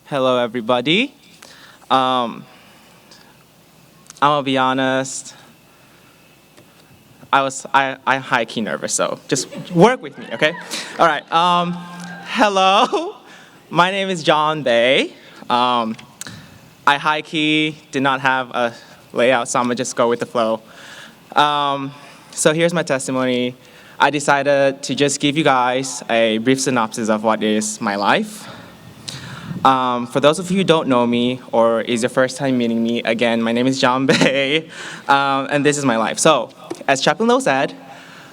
Hello, everybody. Um, I'm gonna be honest. I'm high key nervous, so just work with me, okay? All right. Hello. My name is John Bay. I high key did not have a layout, so I'm gonna just go with the flow. So here's my testimony. I decided to just give you guys a brief synopsis of what is my life. For those of you who don't know me or is your first time meeting me, again, my name is John Bay, and this is my life. So, as Chaplain Lo said,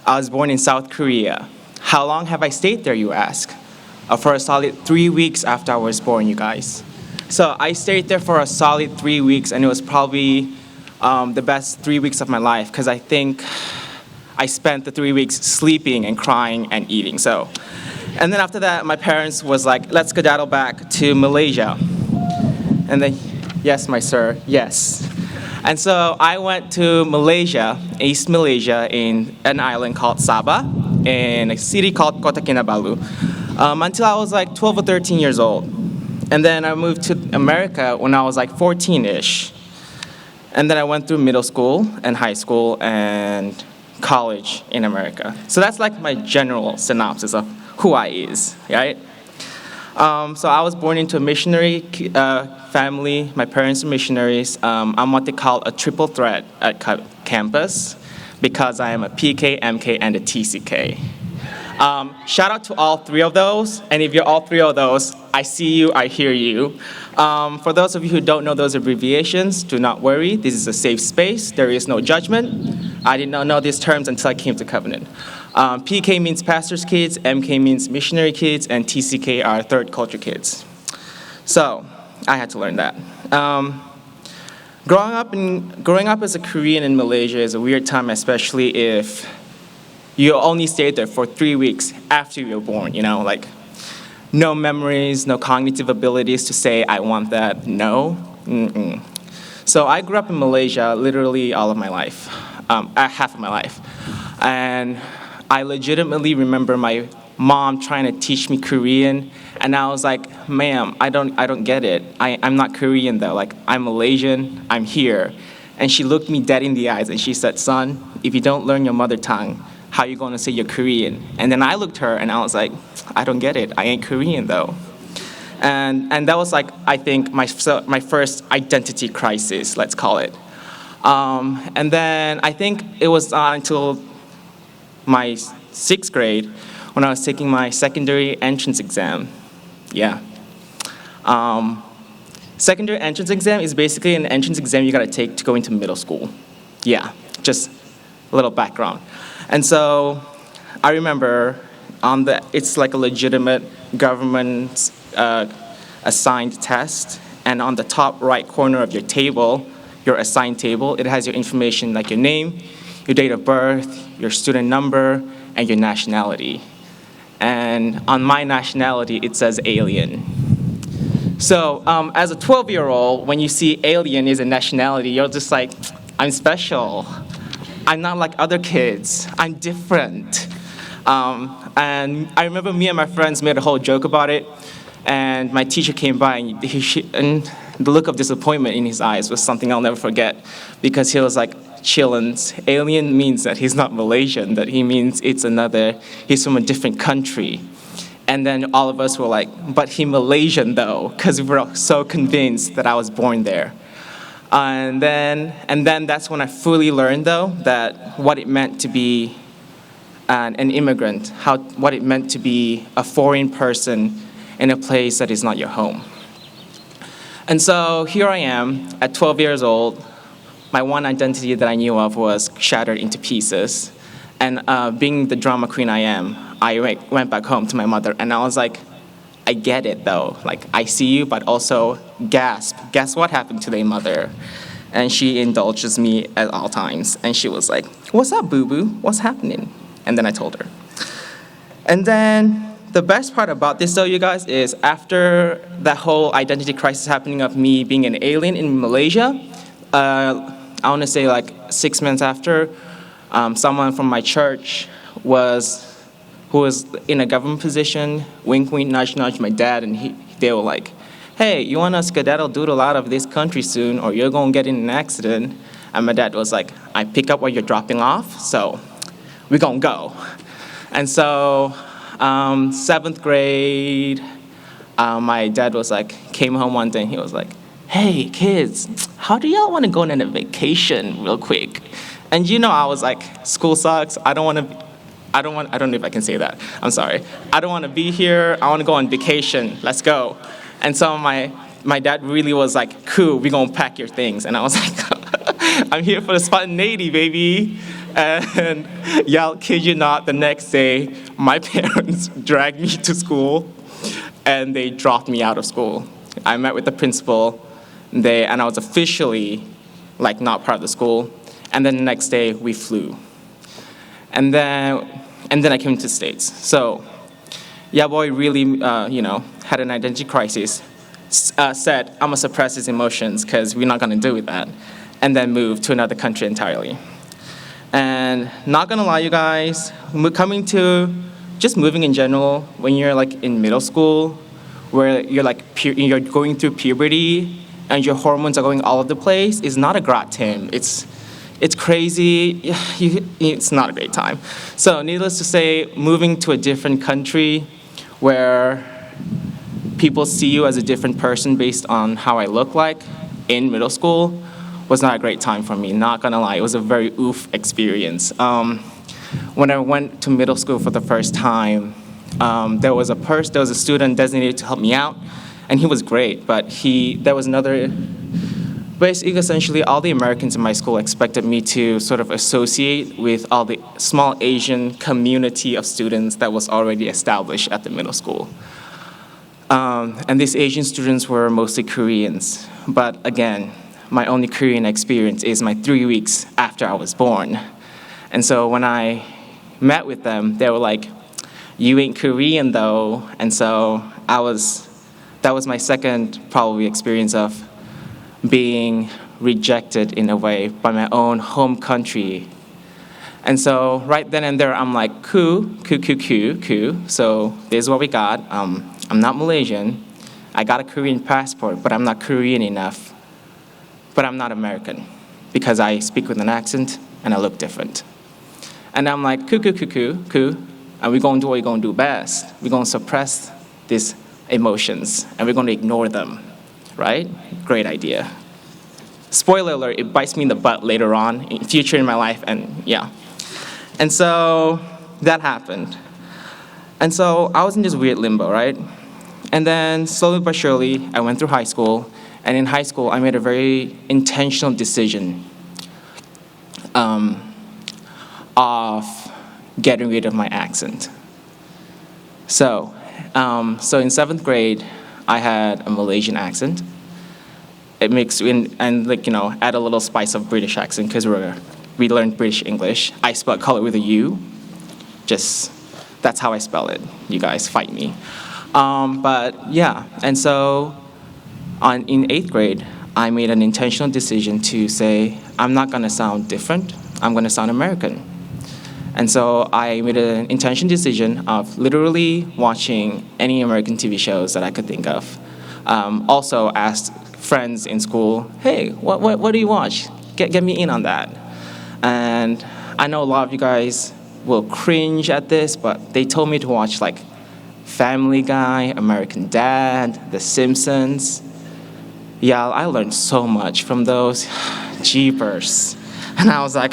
I was born in South Korea. How long have I stayed there, you ask? For a solid 3 weeks after I was born, you guys. So I stayed there for a solid 3 weeks, and it was probably the best 3 weeks of my life because I think I spent the 3 weeks sleeping and crying and eating. And then after that, my parents was like, let's skedaddle back to Malaysia. And then, yes, my sir, yes. And so I went to Malaysia, East Malaysia, in an island called Sabah, in a city called Kota Kinabalu, until I was like 12 or 13 years old. And then I moved to America when I was like 14-ish. And then I went through middle school and high school and college in America. So that's like my general synopsis of who I is, right? So I was born into a missionary family. My parents are missionaries. I'm what they call a triple threat at campus because I am a PK, MK, and a TCK. Shout out to all three of those, and if you're all three of those, I see you, I hear you. For those of you who don't know those abbreviations, do not worry. This is a safe space. There is no judgment. I did not know these terms until I came to Covenant. PK means pastor's kids, MK means missionary kids, and TCK are third culture kids. So I had to learn that. Growing up as a Korean in Malaysia is a weird time, especially if you only stayed there for 3 weeks after you were born, like no memories, no cognitive abilities to say, I want that, no. Mm-mm. So I grew up in Malaysia literally all of my life, half of my life. And I legitimately remember my mom trying to teach me Korean, and I was like, ma'am, I don't get it. I'm not Korean though, like I'm Malaysian, I'm here. And she looked me dead in the eyes and she said, son, if you don't learn your mother tongue, how are you going to say you're Korean? And then I looked at her and I was like, I don't get it. I ain't Korean though. And that was like, I think, my first identity crisis, let's call it. And then I think it was until my 6th grade when I was taking my secondary entrance exam. Yeah. Secondary entrance exam is basically an entrance exam you gotta take to go into middle school. Yeah, just a little background. And so I remember it's like a legitimate government assigned test, and on the top right corner of your table, your assigned table, it has your information like your name, your date of birth, your student number, and your nationality. And on my nationality, it says alien. So as a 12-year-old, when you see alien is a nationality, you're just like, I'm special. I'm not like other kids. I'm different. And I remember me and my friends made a whole joke about it. And my teacher came by, and the look of disappointment in his eyes was something I'll never forget. Because he was like, chillins, alien means that he's not Malaysian, that he means he's from a different country. And then all of us were like, but he Malaysian though, because we were so convinced that I was born there. And then that's when I fully learned, though, that what it meant to be an immigrant, what it meant to be a foreign person in a place that is not your home. And so here I am at 12 years old. My one identity that I knew of was shattered into pieces. And being the drama queen I am, I went back home to my mother, and I was like, I get it though, like I see you, but also gasp. Guess what happened today, mother? And she indulges me at all times. And she was like, what's up, boo-boo? What's happening? And then I told her. And then the best part about this though, you guys, is after that whole identity crisis happening of me being an alien in Malaysia, I want to say like 6 months after, someone from my church who was in a government position, wink, wink, nudge, nudge, my dad, and they were like, hey, you want to skedaddle doodle out of this country soon or you're going to get in an accident? And my dad was like, I pick up what you're dropping off, so we're going to go. And so 7th grade, my dad was like, came home one day and he was like, hey, kids, how do y'all want to go on a vacation real quick? And I was like, school sucks. I don't know if I can say that. I'm sorry. I don't want to be here. I want to go on vacation. Let's go. And so my dad really was like, cool, we're going to pack your things. And I was like, I'm here for the spontaneity, baby. And y'all kid you not, the next day, my parents dragged me to school and they dropped me out of school. I met with the principal and I was officially not part of the school. And then the next day we flew. And then I came to the States. So, yeah, boy really, had an identity crisis. Said, I'm gonna suppress his emotions because we're not gonna do that. And then moved to another country entirely. And not gonna lie, you guys, just moving in general, when you're in middle school, where you're going through puberty and your hormones are going all over the place, is not a great time. It's crazy. It's not a great time. So needless to say, moving to a different country where people see you as a different person based on how I look like in middle school was not a great time for me. Not gonna lie, it was a very oof experience. When I went to middle school for the first time, there was a student designated to help me out, and he was great. But basically, essentially, all the Americans in my school expected me to sort of associate with all the small Asian community of students that was already established at the middle school. And these Asian students were mostly Koreans. But again, my only Korean experience is my 3 weeks after I was born. And so when I met with them, they were like, you ain't Korean though. And so that was my second probably experience of being rejected in a way by my own home country. And so right then and there, I'm like, cool. So this is what we got. I'm not Malaysian. I got a Korean passport, but I'm not Korean enough. But I'm not American because I speak with an accent and I look different. And I'm like, cool. And we're going to do what we're going to do best. We're going to suppress these emotions and we're going to ignore them. Right? Great idea. Spoiler alert, it bites me in the butt later on, in future in my life, and yeah. And so that happened. And so I was in this weird limbo, right? And then slowly but surely, I went through high school, and in high school, I made a very intentional decision of getting rid of my accent. So in 7th grade, I had a Malaysian accent. It mixed in and add a little spice of British accent because we learned British English. I spell color with a U. That's how I spell it. You guys fight me. But yeah, and so in 8th grade, I made an intentional decision to say, I'm not gonna sound different. I'm gonna sound American. And so I made an intentional decision of literally watching any American TV shows that I could think of. Also asked friends in school, hey, what do you watch? Get me in on that. And I know a lot of you guys will cringe at this, but they told me to watch Family Guy, American Dad, The Simpsons. Yeah, I learned so much from those. Jeepers. And I was like,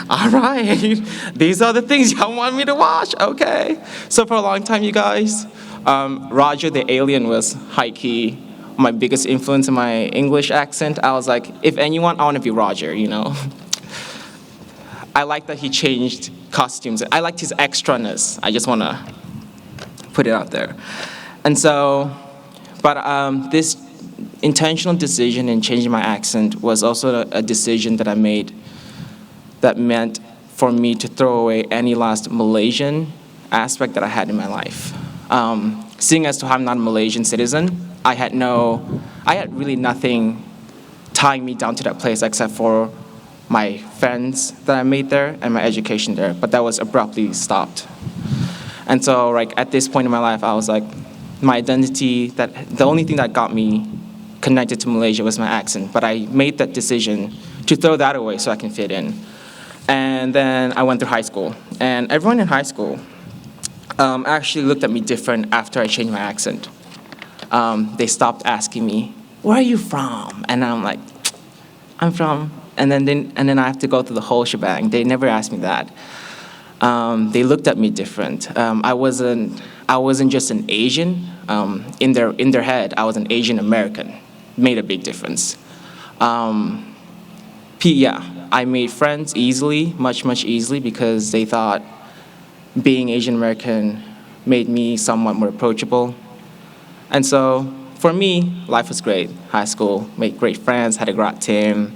all right, these are the things y'all want me to watch, okay. So for a long time, you guys, Roger the Alien was high-key my biggest influence in my English accent. I was like, if anyone, I want to be Roger, I like that he changed costumes. I liked his extraness. I just want to put it out there. And so, this intentional decision in changing my accent was also a decision that I made that meant for me to throw away any last Malaysian aspect that I had in my life. Seeing as to how I'm not a Malaysian citizen, I had really nothing tying me down to that place except for my friends that I made there and my education there, but that was abruptly stopped. And so at this point in my life, I was like, my identity, the only thing that got me connected to Malaysia was my accent, but I made that decision to throw that away so I can fit in. And then I went through high school, and everyone in high school actually looked at me different after I changed my accent. They stopped asking me, "Where are you from?" And I'm like, "I'm from," and then I have to go through the whole shebang. They never asked me that. They looked at me different. I wasn't just an Asian. In their head, I was an Asian American. Made a big difference. Yeah, I made friends easily, much easily, because they thought being Asian American made me somewhat more approachable. And so for me, life was great. High school, made great friends, had a great team.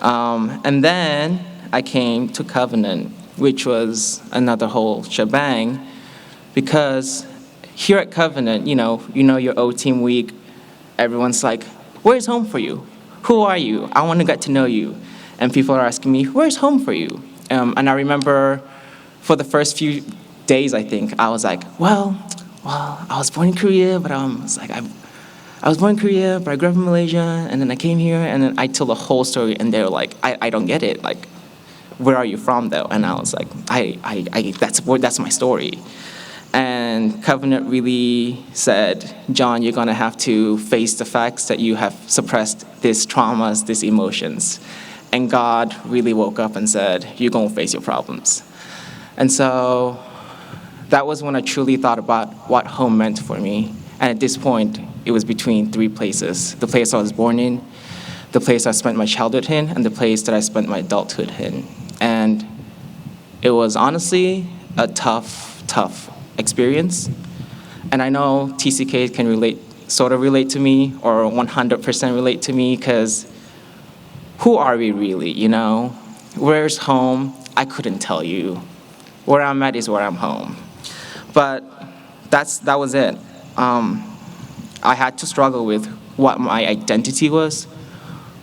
And then I came to Covenant, which was another whole shebang, because here at Covenant, you know your O Team week, everyone's like, "Where's home for you? Who are you? I want to get to know you." And people are asking me, "Where's home for you?" And I remember for the first few days, I think, I was like, well, I was born in Korea, but I was born in Korea, but I grew up in Malaysia, and then I came here, and then I told the whole story, and they were like, I don't get it. Like, where are you from, though? And I was like, that's my story. And Covenant really said, "John, you're gonna have to face the facts that you have suppressed these traumas, these emotions." And God really woke up and said, "You're gonna face your problems." And so that was when I truly thought about what home meant for me. And at this point, it was between three places: the place I was born in, the place I spent my childhood in, and the place that I spent my adulthood in. And it was honestly a tough experience. And I know TCK can sort of relate to me, or 100% relate to me, because who are we really, you know? Where's home? I couldn't tell you. Where I'm at is where I'm home. But that was it. I had to struggle with what my identity was.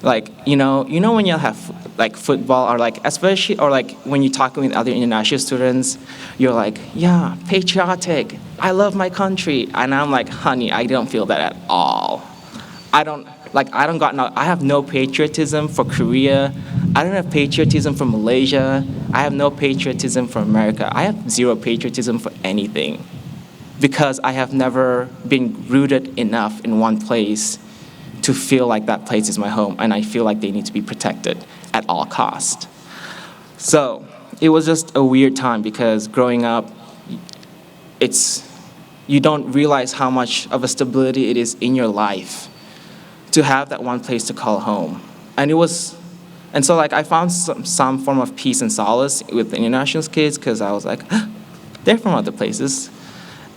Like, you know when you have like football, or like especially, or like when you're talking with other international students, you're like, "Yeah, patriotic. I love my country." And I'm like, "Honey, I don't feel that at all. I have no patriotism for Korea. I don't have patriotism for Malaysia. I have no patriotism for America. I have zero patriotism for anything, because I have never been rooted enough in one place to feel like that place is my home, and I feel like they need to be protected at all costs." So it was just a weird time, because growing up, you don't realize how much of a stability it is in your life to have that one place to call home. And so like I found some form of peace and solace with the international kids, because I was like, they're from other places.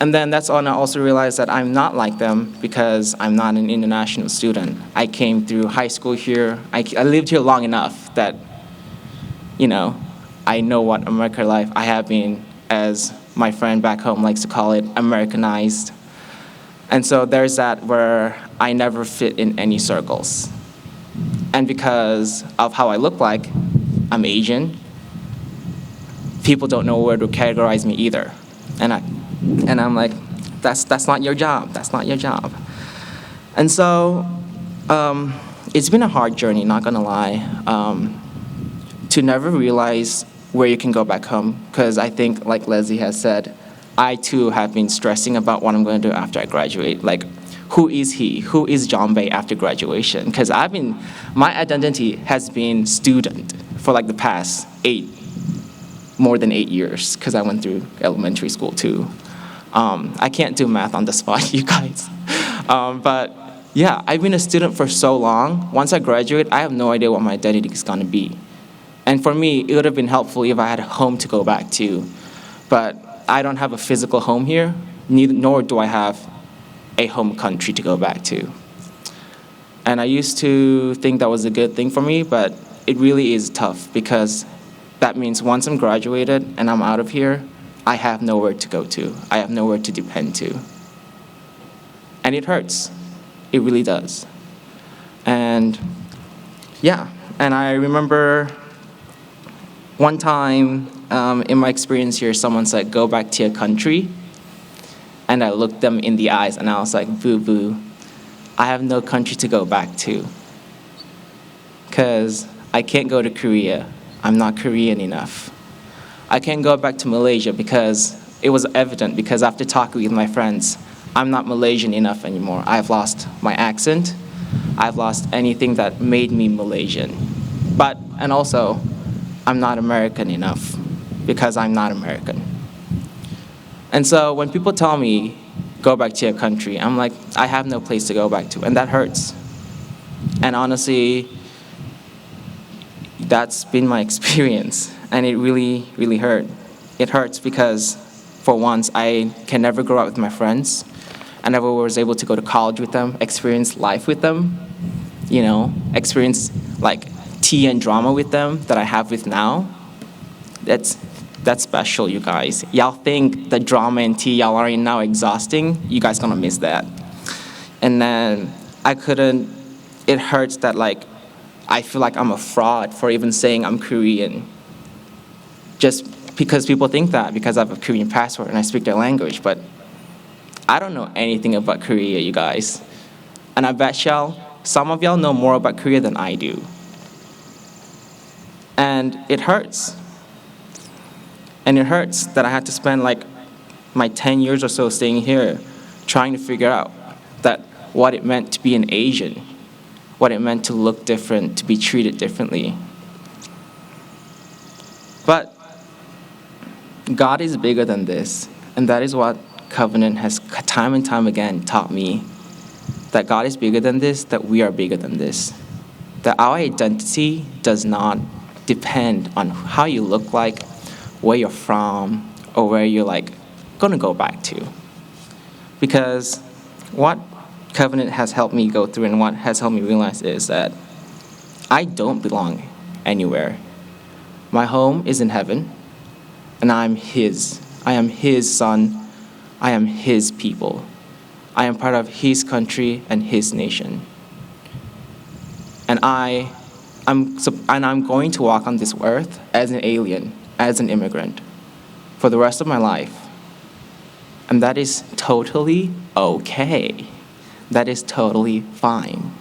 And then that's when I also realized that I'm not like them, because I'm not an international student. I came through high school here. I lived here long enough that, I know what American life. I have been, as my friend back home likes to call it, Americanized. And so there's that where I never fit in any circles. And because of how I look like, I'm Asian, people don't know where to categorize me either. And I'm like, that's not your job. That's not your job. And so it's been a hard journey, not gonna lie, to never realize where you can go back home. Because I think, like Leslie has said, I too have been stressing about what I'm going to do after I graduate. Like, who is he? Who is John Bay after graduation? Because my identity has been student for like the past more than 8 years, because I went through elementary school too. I can't do math on the spot, you guys. But yeah, I've been a student for so long. Once I graduate, I have no idea what my identity is going to be. And for me, it would have been helpful if I had a home to go back to. But I don't have a physical home here, nor do I have a home country to go back to. And I used to think that was a good thing for me, but it really is tough, because that means once I'm graduated and I'm out of here, I have nowhere to go to. I have nowhere to depend to. And it hurts. It really does. And yeah, and I remember one time in my experience here, someone said, "Go back to your country." And I looked them in the eyes and I was like, "Boo-boo, I have no country to go back to. Because I can't go to Korea. I'm not Korean enough. I can't go back to Malaysia because it was evident, because after talking with my friends, I'm not Malaysian enough anymore. I've lost my accent. I've lost anything that made me Malaysian. And also, I'm not American enough because I'm not American. And so when people tell me, go back to your country, I'm like, I have no place to go back to, and that hurts. And honestly, that's been my experience, and it really, really hurt. It hurts because, for once, I can never grow up with my friends. I never was able to go to college with them, experience life with them, experience like tea and drama with them that I have with now. That's special, you guys. Y'all think the drama and tea y'all are in now exhausting? You guys gonna miss that. And then it hurts that like, I feel like I'm a fraud for even saying I'm Korean. Just because people think that, because I have a Korean passport and I speak their language, but I don't know anything about Korea, you guys. And I bet some of y'all know more about Korea than I do. And it hurts. And it hurts that I had to spend like my 10 years or so staying here trying to figure out what it meant to be an Asian, what it meant to look different, to be treated differently. But God is bigger than this, and that is what Covenant has time and time again taught me, that God is bigger than this, that we are bigger than this, that our identity does not depend on how you look like, where you're from, or where you're like gonna go back to. Because what Covenant has helped me go through and what has helped me realize is that I don't belong anywhere. My home is in heaven, and I'm His. I am His son. I am His people. I am part of His country and His nation. And I'm going to walk on this earth as an alien, as an immigrant, for the rest of my life. And that is totally okay. That is totally fine.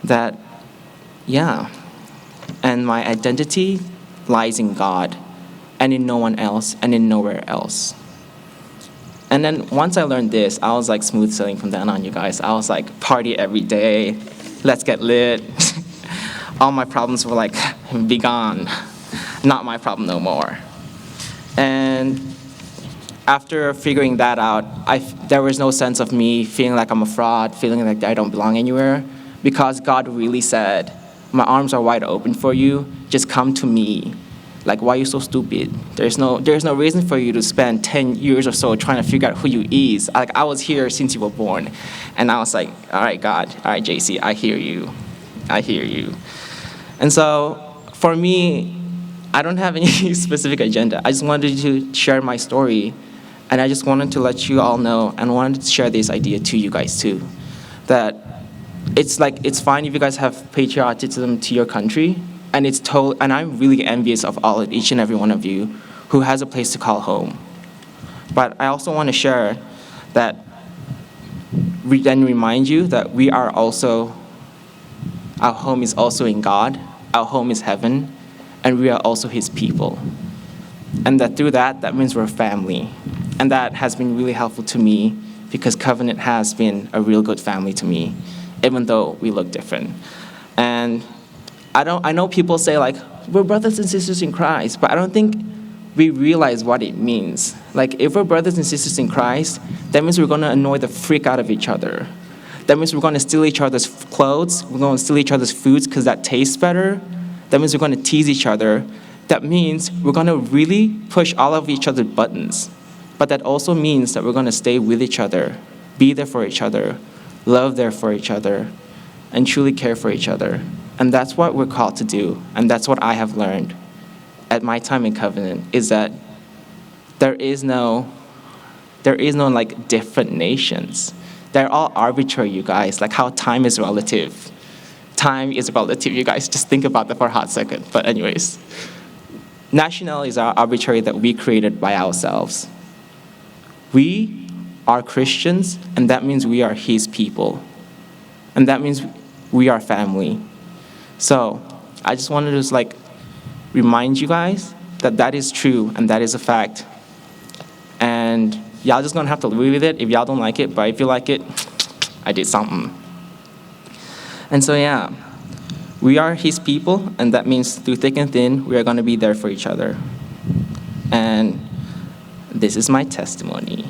And my identity lies in God and in no one else and in nowhere else. And then once I learned this, I was like smooth sailing from then on, you guys. I was like, party every day, let's get lit. All my problems were like, be gone. Not my problem no more. And after figuring that out, there was no sense of me feeling like I'm a fraud, feeling like I don't belong anywhere, because God really said, my arms are wide open for you, just come to me. Like, why are you so stupid? There's no reason for you to spend 10 years or so trying to figure out who you is. Like, I was here since you were born. And I was like, all right, God, all right, JC, I hear you. And so, for me, I don't have any specific agenda. I just wanted to share my story, and I just wanted to let you all know, and wanted to share this idea to you guys too, that it's fine if you guys have patriotism to your country, and and I'm really envious of each and every one of you who has a place to call home. But I also want to share that, and remind you that our home is also in God, our home is heaven, and we are also His people. And that through that means we're family. And that has been really helpful to me, because Covenant has been a real good family to me, even though we look different. And I know people say like, we're brothers and sisters in Christ, but I don't think we realize what it means. Like, if we're brothers and sisters in Christ, that means we're gonna annoy the freak out of each other. That means we're gonna steal each other's clothes, we're gonna steal each other's foods because that tastes better. That means we're gonna tease each other. That means we're gonna really push all of each other's buttons. But that also means that we're gonna stay with each other, be there for each other, love there for each other, and truly care for each other. And that's what we're called to do. And that's what I have learned at my time in Covenant, is that there is no like different nations. They're all arbitrary, you guys, like how time is relative. Time is relative, you guys. Just think about that for a hot second. But anyways, nationalities are arbitrary, that we created by ourselves. We are Christians, and that means we are his people. And that means we are family. So I just wanted to just like remind you guys that that is true and that is a fact. And y'all just gonna have to live with it if y'all don't like it, but if you like it, I did something. And so yeah, we are his people, and that means through thick and thin, we are gonna be there for each other. And this is my testimony.